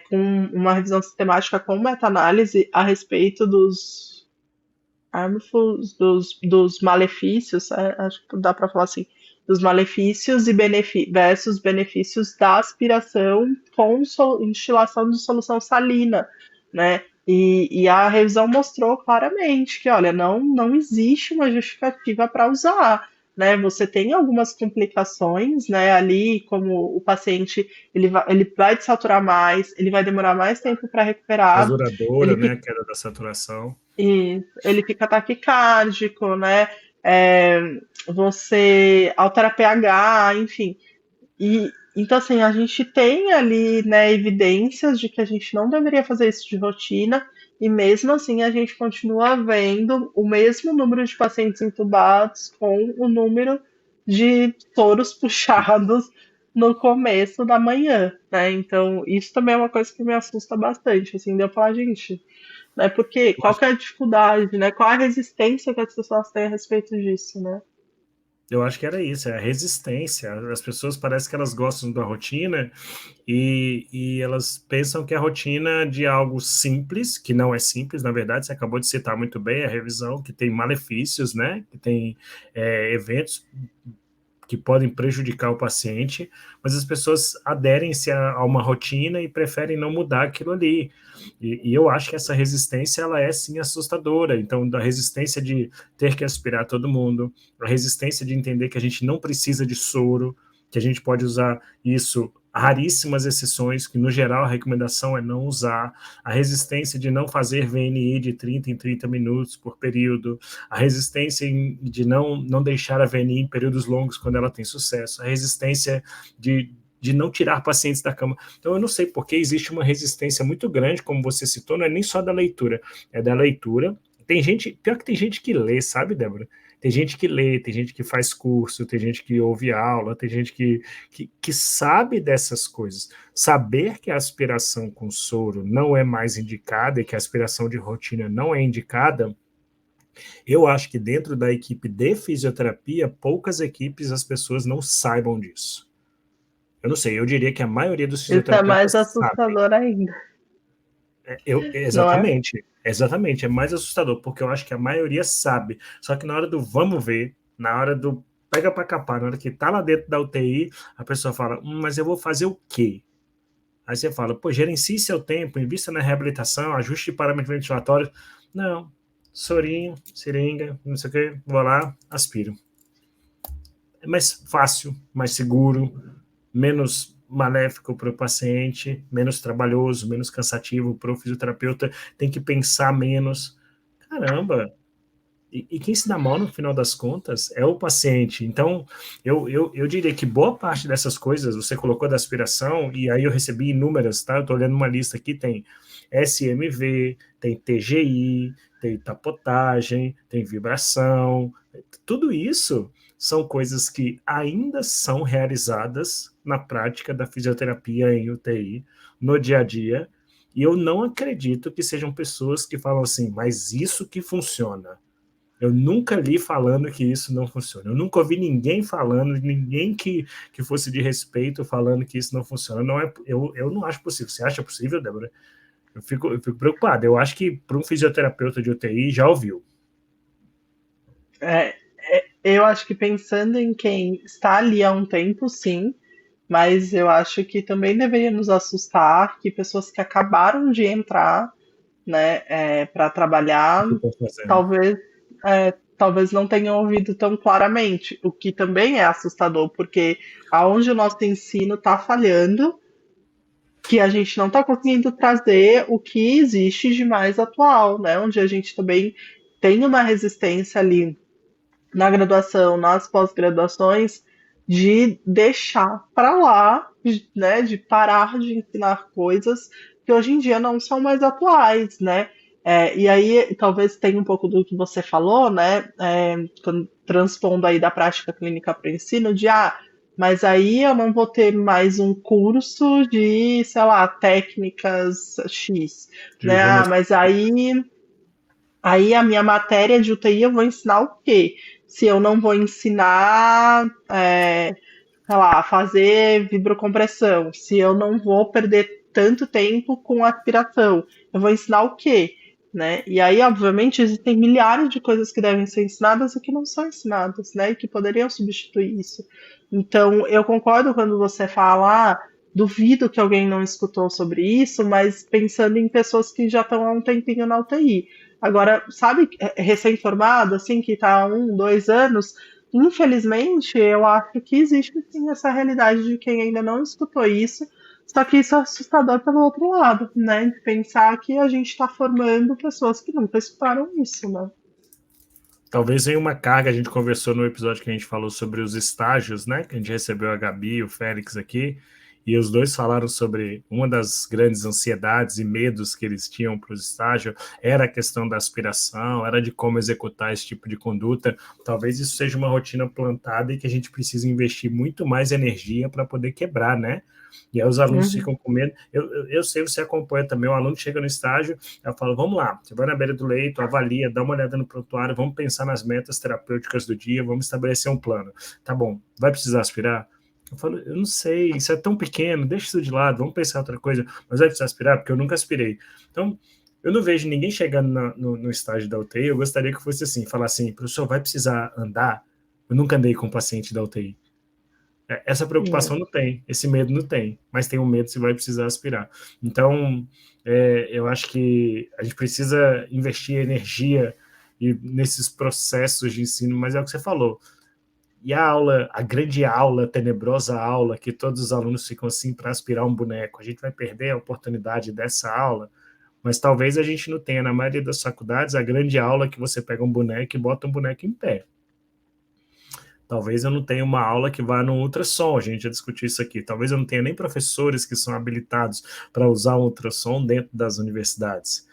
com uma revisão sistemática com meta-análise a respeito dos dos malefícios, acho que dá para falar assim, dos malefícios e versus benefícios da aspiração com instilação de solução salina, né? E a revisão mostrou claramente que, olha, não existe uma justificativa para usar, né? Você tem algumas complicações, né? Ali, como o paciente ele vai desaturar mais, ele vai demorar mais tempo para Mais recuperar, duradoura, ele né? A fica queda da saturação. e ele fica taquicárdico, né? É, você altera pH, enfim. E então assim, a gente tem ali, né, evidências de que a gente não deveria fazer isso de rotina, e mesmo assim a gente continua vendo o mesmo número de pacientes entubados com o número de toros puxados no começo da manhã, né? Então, isso também é uma coisa que me assusta bastante, assim, de eu falar, gente, né? Porque Eu qual acho, que é a dificuldade, né? Qual a resistência que as pessoas têm a respeito disso, né? eu acho que era isso, é a resistência. As pessoas parecem que elas gostam da rotina e elas pensam que a rotina de algo simples, que não é simples, na verdade, você acabou de citar muito bem a revisão, que tem malefícios, né? Que tem eventos que podem prejudicar o paciente, mas as pessoas aderem-se a uma rotina e preferem não mudar aquilo ali. E eu acho que essa resistência ela é sim assustadora. Então, da resistência de ter que aspirar todo mundo, a resistência de entender que a gente não precisa de soro, que a gente pode usar isso raríssimas exceções, que no geral a recomendação é não usar, a resistência de não fazer VNI de 30 em 30 minutos por período, a resistência de não deixar a VNI em períodos longos quando ela tem sucesso, a resistência de não tirar pacientes da cama. Então, eu não sei porque existe uma resistência muito grande, como você citou, não é nem só da leitura, é da leitura. Tem gente, pior que tem gente que lê, sabe, Débora? Tem gente que lê, tem gente que faz curso, tem gente que ouve aula, tem gente que sabe dessas coisas. Saber que a aspiração com soro não é mais indicada e que a aspiração de rotina não é indicada, eu acho que dentro da equipe de fisioterapia, poucas equipes as pessoas não saibam disso. Eu não sei, eu diria que a maioria dos Isso é mais fisioterapeutas sabem. assustador ainda, não é? Exatamente, é mais assustador, porque eu acho que a maioria sabe. Só que na hora do vamos ver, na hora do pega para capar, na hora que tá lá dentro da UTI, a pessoa fala, mas eu vou fazer o quê? Aí você fala, pô, gerencie seu tempo, invista na reabilitação, ajuste de parâmetros ventilatórios. Não, sorinho, seringa, não sei o que, vou lá, aspiro. É mais fácil, mais seguro, menos maléfico para o paciente, menos trabalhoso, menos cansativo para o fisioterapeuta, tem que pensar menos. Caramba! E quem se dá mal no final das contas é o paciente. Então, eu diria que boa parte dessas coisas você colocou da aspiração, e aí eu recebi inúmeras, tá? Eu estou olhando uma lista aqui, tem SMV, tem TGI, tem tapotagem, tem vibração, tudo isso são coisas que ainda são realizadas na prática da fisioterapia em UTI, no dia a dia, e eu não acredito que sejam pessoas que falam assim, mas isso que funciona. Eu nunca li falando que isso não funciona. Eu nunca ouvi ninguém falando, ninguém que fosse de respeito falando que isso não funciona. Não é, eu não acho possível. Você acha possível, Débora? Eu fico preocupado. Eu acho que para um fisioterapeuta de UTI já ouviu. É, eu acho que pensando em quem está ali há um tempo, sim, mas eu acho que também deveria nos assustar que pessoas que acabaram de entrar, né, para O trabalhar, que eu estou fazendo? talvez, é, talvez não tenham ouvido tão claramente, o que também é assustador, porque aonde o nosso ensino está falhando, que a gente não está conseguindo trazer o que existe de mais atual, né? Onde a gente também tem uma resistência ali na graduação, nas pós-graduações, de deixar para lá, né? De parar de ensinar coisas que hoje em dia não são mais atuais, né? E aí talvez tenha um pouco do que você falou, né? Transpondo aí da prática clínica para o ensino, de mas aí eu não vou ter mais um curso de, sei lá, técnicas X, E né? vamos. Mas aí a minha matéria de UTI eu vou ensinar o quê? Se eu não vou ensinar, sei lá, a fazer vibrocompressão, se eu não vou perder tanto tempo com aspiração, eu vou ensinar o quê? Né? E aí, obviamente, existem milhares de coisas que devem ser ensinadas e que não são ensinadas, né? E que poderiam substituir isso. Então, eu concordo quando você fala, duvido que alguém não escutou sobre isso, mas pensando em pessoas que já estão há um tempinho na UTI. Agora, sabe, recém-formado, assim, que está há 1, 2 anos, infelizmente, eu acho que existe sim essa realidade de quem ainda não escutou isso, só que isso é assustador pelo outro lado, né? De pensar que a gente está formando pessoas que nunca escutaram isso, né? Talvez venha uma carga, a gente conversou no episódio que a gente falou sobre os estágios, né? Que a gente recebeu a Gabi e o Félix aqui, e os dois falaram sobre uma das grandes ansiedades e medos que eles tinham para os estágios, era a questão da aspiração, era de como executar esse tipo de conduta. Talvez isso seja uma rotina plantada e que a gente precisa investir muito mais energia para poder quebrar, né? E aí os alunos Uhum. ficam com medo. Eu sei, você acompanha também, o aluno chega no estágio, eu falo, vamos lá, você vai na beira do leito, avalia, dá uma olhada no prontuário, vamos pensar nas metas terapêuticas do dia, vamos estabelecer um plano. Tá bom, vai precisar aspirar? Eu falo, eu não sei, isso é tão pequeno, deixa isso de lado, vamos pensar outra coisa, mas vai precisar aspirar? Porque eu nunca aspirei. Então, eu não vejo ninguém chegando no estágio da UTI, eu gostaria que fosse assim, falar assim, professor, vai precisar andar? Eu nunca andei com paciente da UTI. Essa É, preocupação não tem, esse medo não tem, mas tem um medo se vai precisar aspirar. Então, eu acho que a gente precisa investir energia nesses processos de ensino, mas é o que você falou. E a aula, a grande aula, a tenebrosa aula, que todos os alunos ficam assim para aspirar um boneco, a gente vai perder a oportunidade dessa aula, mas talvez a gente não tenha, na maioria das faculdades, a grande aula que você pega um boneco e bota um boneco em pé. Talvez eu não tenha uma aula que vá no ultrassom, a gente já discutiu isso aqui. Talvez eu não tenha nem professores que são habilitados para usar um ultrassom dentro das universidades.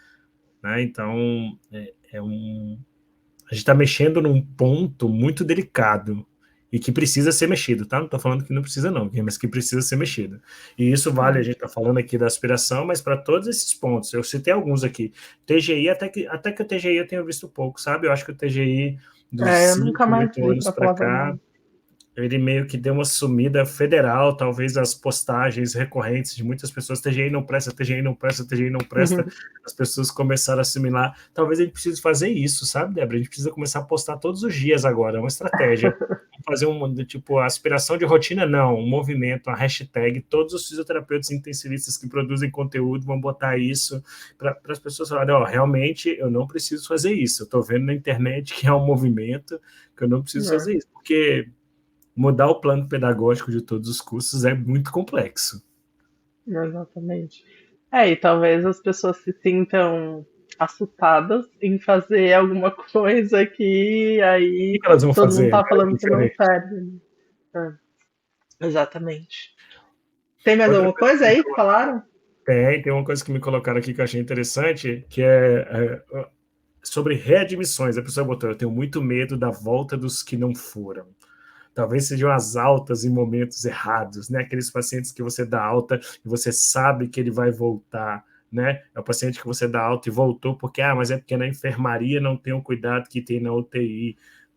Né? Então, a gente está mexendo num ponto muito delicado e que precisa ser mexido, tá? Não estou falando que não precisa não, mas que precisa ser mexido. E isso vale, a gente está falando aqui da aspiração, mas para todos esses pontos. Eu citei alguns aqui. TGI, até que o TGI eu tenho visto pouco, sabe? Eu acho que o TGI dos eu nunca 5, mais 8 vi, anos pra para falar a cá, verdade. ele meio que deu uma sumida federal, talvez as postagens recorrentes de muitas pessoas, TGI não presta, TGI não presta, TGI não presta, as pessoas começaram a assimilar. Talvez a gente precise fazer isso, sabe, Débora? A gente precisa começar a postar todos os dias agora, é uma estratégia. Fazer tipo, a aspiração de rotina, não, um movimento, uma hashtag, todos os fisioterapeutas intensivistas que produzem conteúdo vão botar isso para as pessoas falarem, realmente eu não preciso fazer isso, eu estou vendo na internet que é um movimento que eu não preciso fazer isso, porque mudar o plano pedagógico de todos os cursos é muito complexo. Exatamente. E talvez as pessoas se sintam assustadas em fazer alguma coisa que O aí que elas vão todo mundo fazer, tá né? falando que não Diferente. serve. Exatamente. Tem mais Outra alguma coisa coisa aí que falaram? tem uma coisa que me colocaram aqui que eu achei interessante, que sobre readmissões. A pessoa botou, eu tenho muito medo da volta dos que não foram. Talvez sejam as altas em momentos errados, né? Aqueles pacientes que você dá alta e você sabe que ele vai voltar, né? É o paciente que você dá alta e voltou porque, mas é porque na enfermaria não tem o cuidado que tem na UTI.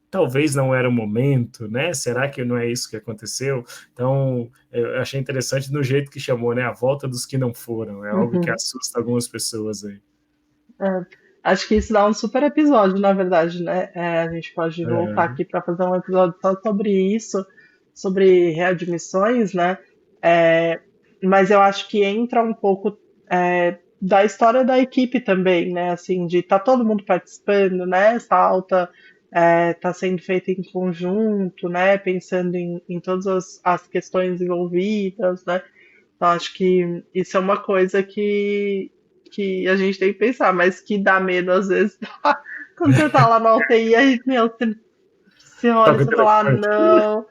Talvez não era o momento, né? Será que não é isso que aconteceu? Então, eu achei interessante no jeito que chamou, né? A volta dos que não foram. É algo que Uhum. assusta algumas pessoas aí. É, acho que isso dá um super episódio, na verdade, né? A gente pode voltar É, aqui para fazer um episódio só sobre isso, sobre readmissões, né? É, mas eu acho que entra um pouco da história da equipe também, né? Assim, de tá todo mundo participando, né? Essa alta, está sendo feita em conjunto, né? Pensando em todas as questões envolvidas, né? Então, acho que isso é uma coisa que a gente tem que pensar, mas que dá medo às vezes. Quando você tá lá na UTI, aí, meu, você olha e Toca o você fala, ah, telefone. não,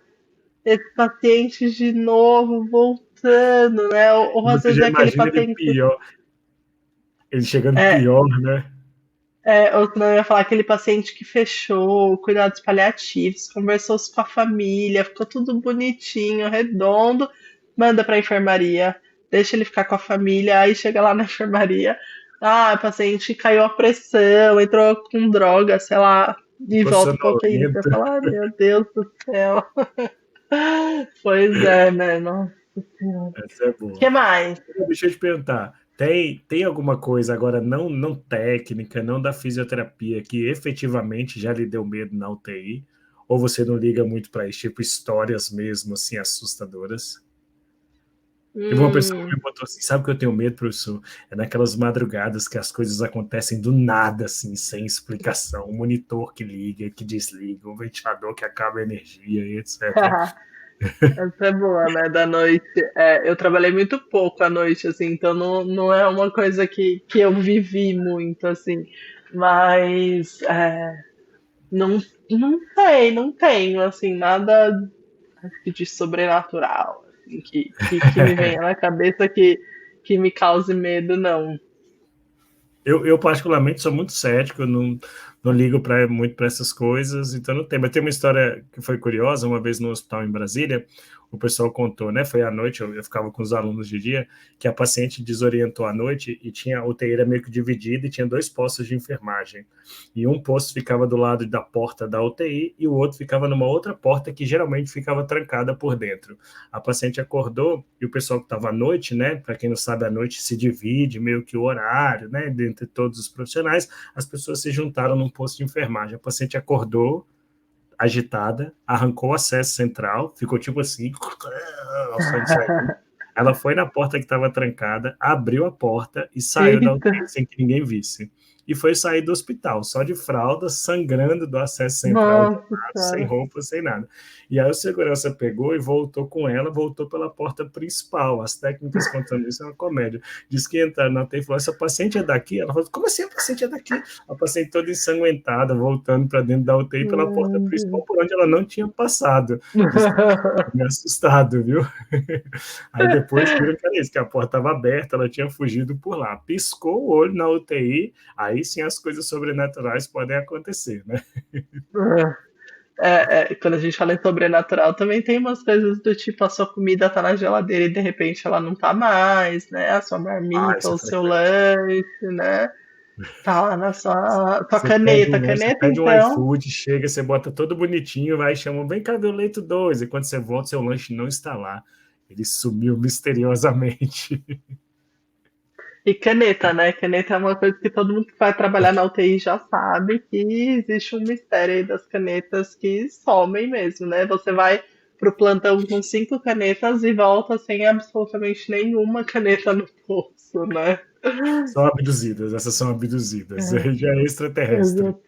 esse paciente de novo voltando, né? Ou às Você vezes já é aquele imagina ele paciente. pior, ele chegando É, pior, né? ou senão eu ia falar aquele paciente que fechou, cuidados paliativos, conversou com a família, ficou tudo bonitinho, redondo, manda pra enfermaria, deixa ele ficar com a família, aí chega lá na enfermaria, ah, o paciente caiu a pressão, entrou com droga, sei lá, e Ficou volta pra UTI. Você sonolento. fala, ai meu Deus do céu. Pois é, né? Nossa senhora. O Essa é boa. que mais? Deixa eu te perguntar, tem alguma coisa agora não técnica, não da fisioterapia, que efetivamente já lhe deu medo na UTI? Ou você não liga muito para isso, tipo histórias mesmo assim assustadoras? Teve uma pessoa que Hum, me botou assim, sabe o que eu tenho medo, professor? É naquelas madrugadas que as coisas acontecem do nada, assim, sem explicação. Um monitor que liga, que desliga, um ventilador que acaba a energia e etc. essa é boa, né? Da noite. É, eu trabalhei muito pouco à noite, assim, então não é uma coisa que eu vivi muito, assim. Mas não, não sei, não tenho, assim, nada acho que de sobrenatural, assim, que me venha na cabeça que me cause medo, não. Eu particularmente sou muito cético, eu não ligo muito para essas coisas, então não tem. Mas tem uma história que foi curiosa, uma vez no hospital em Brasília, o pessoal contou, né? Foi à noite, eu ficava com os alunos de dia, que a paciente desorientou à noite e tinha a UTI era meio que dividida e tinha dois postos de enfermagem. E um posto ficava do lado da porta da UTI e o outro ficava numa outra porta que geralmente ficava trancada por dentro. A paciente acordou e o pessoal que estava à noite, né? Para quem não sabe, à noite se divide meio que o horário, né? Dentre todos os profissionais, as pessoas se juntaram num posto de enfermagem. A paciente acordou agitada, arrancou o acesso central, ficou tipo assim, o sangue saindo. Ela foi na porta que estava trancada, abriu a porta e saiu da Eita, UTI sem que ninguém visse. E foi sair do hospital, só de fralda, sangrando do acesso central, nossa sem senhora. roupa, sem nada. E aí o segurança pegou e voltou com ela, voltou pela porta principal. As técnicas contando isso é uma comédia. Diz que entraram na UTI e falou: essa paciente é daqui? Ela falou: como assim a paciente é daqui? A paciente toda ensanguentada, voltando para dentro da UTI pela porta Meu principal, Deus. por onde ela não tinha passado. Diz que me assustado, viu? Aí depois viram que era isso, que a porta estava aberta, ela tinha fugido por lá. Piscou o olho na UTI, aí sim as coisas sobrenaturais podem acontecer, né? Quando a gente fala em sobrenatural, também tem umas coisas do tipo, a sua comida tá na geladeira e de repente ela não tá mais, né? A sua Ah, marmita, isso é o seu frequente. lanche, né? Tá lá na sua Você pede caneta. um, você Caneta, pede um então. iFood, chega, você bota todo bonitinho, vai e chama, vem cá ver o leito 2. E quando você volta, seu lanche não está lá. Ele sumiu misteriosamente. E caneta, né? Caneta é uma coisa que todo mundo que vai trabalhar na UTI já sabe que existe um mistério aí das canetas que somem mesmo, né? Você vai pro plantão com 5 canetas e volta sem absolutamente nenhuma caneta no bolso, né? São abduzidas, essas são abduzidas. É, Já é extraterrestre. exato.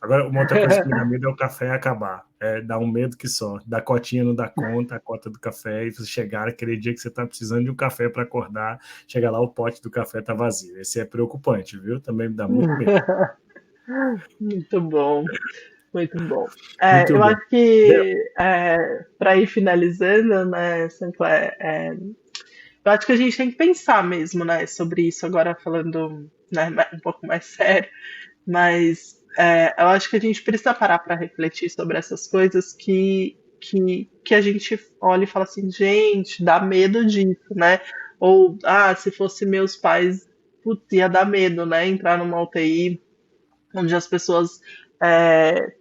Agora, uma outra coisa que me dá medo é o café acabar. É, dá um medo que só. Da cotinha não dá conta, a cota do café, e você chegar aquele dia que você está precisando de um café para acordar, chega lá, o pote do café tá vazio. Esse é preocupante, viu? Também me dá muito medo. Muito bom, muito bom. Muito Eu bom. acho que para ir finalizando, né, Sinclair, eu acho que a gente tem que pensar mesmo, né, sobre isso agora falando, né, um pouco mais sério, mas eu acho que a gente precisa parar para refletir sobre essas coisas que a gente olha e fala assim, gente, dá medo disso, né? Ou, ah, se fosse meus pais, putz, ia dar medo, né? Entrar numa UTI onde as pessoas é,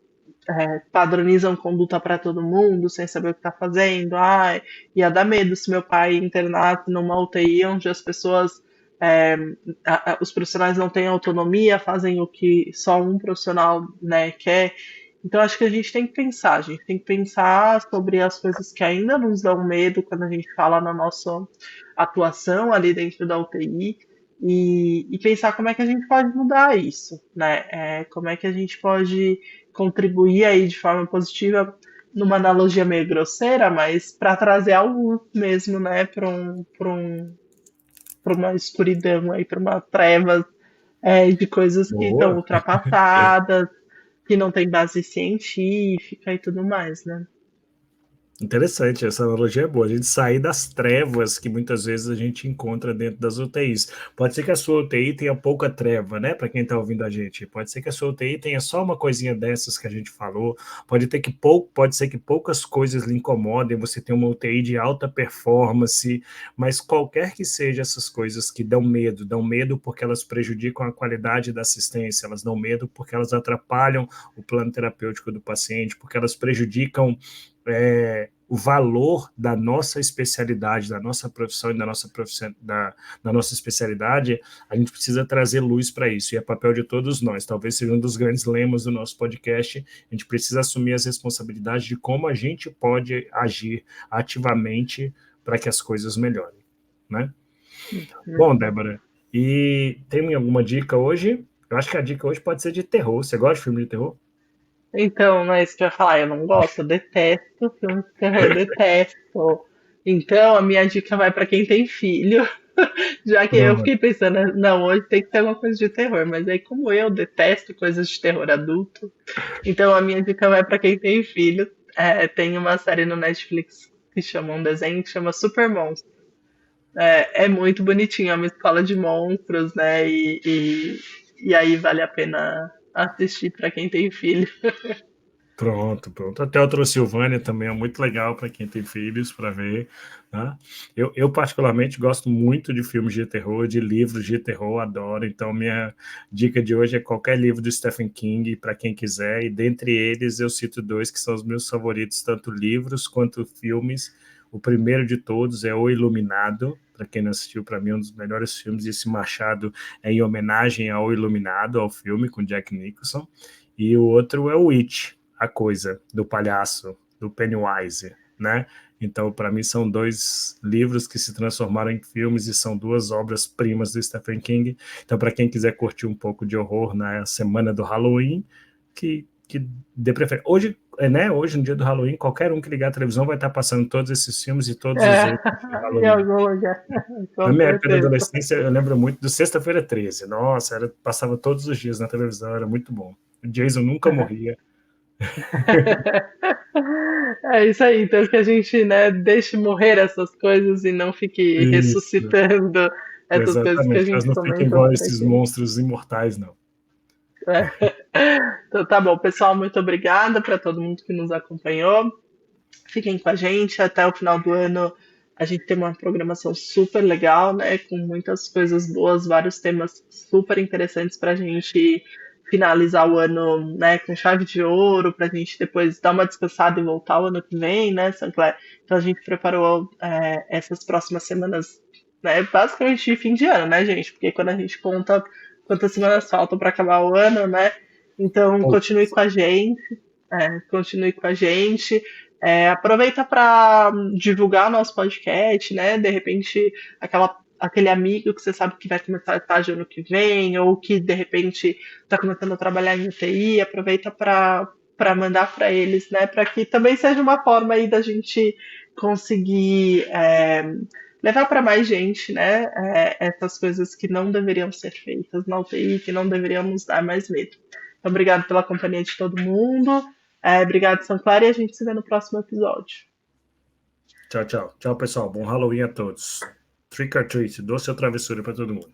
padronizam conduta para todo mundo sem saber o que está fazendo. Ai, ia dar medo se meu pai internasse numa UTI onde as pessoas, é, os profissionais não têm autonomia, fazem o que só um profissional, né, quer. Então acho que a gente tem que pensar, a gente tem que pensar sobre as coisas que ainda nos dão medo quando a gente fala na nossa atuação ali dentro da UTI e pensar como é que a gente pode mudar isso, né? Como é que a gente pode contribuir aí de forma positiva, numa analogia meio grosseira, mas para trazer algo mesmo, né, para uma escuridão aí, para uma treva de coisas que estão Boa. ultrapassadas, que não tem base científica e tudo mais, né? Interessante, essa analogia é boa. A gente sair das trevas que muitas vezes a gente encontra dentro das UTIs. Pode ser que a sua UTI tenha pouca treva, né? Para quem está ouvindo a gente. Pode ser que a sua UTI tenha só uma coisinha dessas que a gente falou. Pode ser que poucas coisas lhe incomodem. Você tem uma UTI de alta performance, mas qualquer que seja essas coisas que dão medo porque elas prejudicam a qualidade da assistência, elas dão medo porque elas atrapalham o plano terapêutico do paciente, porque elas prejudicam o valor da nossa especialidade, da nossa profissão e da nossa especialidade, a gente precisa trazer luz para isso, e é papel de todos nós, talvez seja um dos grandes lemas do nosso podcast, a gente precisa assumir as responsabilidades de como a gente pode agir ativamente para que as coisas melhorem, né? Bom, Débora, e tem alguma dica hoje? Eu acho que a dica hoje pode ser de terror. Você gosta de filme de terror? Então, não é isso que eu ia falar, eu não gosto, eu detesto filmes de terror, eu detesto. Então, a minha dica vai para quem tem filho, já que eu Pronto. fiquei pensando, não, hoje tem que ter alguma coisa de terror, mas aí como eu detesto coisas de terror adulto, então a minha dica vai para quem tem filho. Tem uma série no Netflix que chama um desenho que chama Super Monstros. É muito bonitinho, é uma escola de monstros, né? E aí vale a pena assistir para quem tem filho. Pronto, pronto. Até o Transilvânia também é muito legal para quem tem filhos para ver. Né? Eu, particularmente, gosto muito de filmes de terror, de livros de terror, adoro. Então, minha dica de hoje é qualquer livro do Stephen King, para quem quiser. E dentre eles, eu cito dois que são os meus favoritos, tanto livros quanto filmes. O primeiro de todos é O Iluminado. Para quem não assistiu, para mim, é um dos melhores filmes. E esse Machado é em homenagem ao Iluminado, ao filme com Jack Nicholson. E o outro é o It, a coisa do palhaço, do Pennywise, né? Então, para mim, são dois livros que se transformaram em filmes e são duas obras-primas do Stephen King. Então, para quem quiser curtir um pouco de horror na semana do Halloween, que dê preferência. Hoje, né, hoje, no dia do Halloween, qualquer um que ligar a televisão vai estar passando todos esses filmes e todos os É, outros de em Halloween. algum lugar, Na com minha época da certeza. adolescência, eu lembro muito do Sexta-feira 13. Nossa, passava todos os dias na televisão, era muito bom. O Jason nunca morria. É isso aí, então que a gente, né, deixe morrer essas coisas e não fique Isso. ressuscitando essas coisas que a Exatamente, elas gente não fiquem comentou igual por esses aqui. monstros imortais, não. Então tá bom, pessoal, muito obrigada para todo mundo que nos acompanhou. Fiquem com a gente até o final do ano. A gente tem uma programação super legal, né? Com muitas coisas boas, vários temas super interessantes para a gente finalizar o ano, né? Com chave de ouro, para a gente depois dar uma descansada e voltar o ano que vem, né, Sancler? Então a gente preparou essas próximas semanas, né? Basicamente de fim de ano, né, gente? Porque quando a gente conta quantas semanas faltam para acabar o ano, né? Então continue com a gente, continue com a gente. Aproveita para divulgar nosso podcast, né? De repente, aquele amigo que você sabe que vai começar a estágio ano que vem, ou que de repente está começando a trabalhar em UTI, aproveita para mandar para eles, né? Para que também seja uma forma aí da gente conseguir levar para mais gente, né? Essas coisas que não deveriam ser feitas na UTI, que não deveriam nos dar mais medo. Então, obrigado pela companhia de todo mundo. Obrigado, Sancler, e a gente se vê no próximo episódio. Tchau, tchau. Tchau, pessoal. Bom Halloween a todos. Trick or treat, doce ou travessura para todo mundo.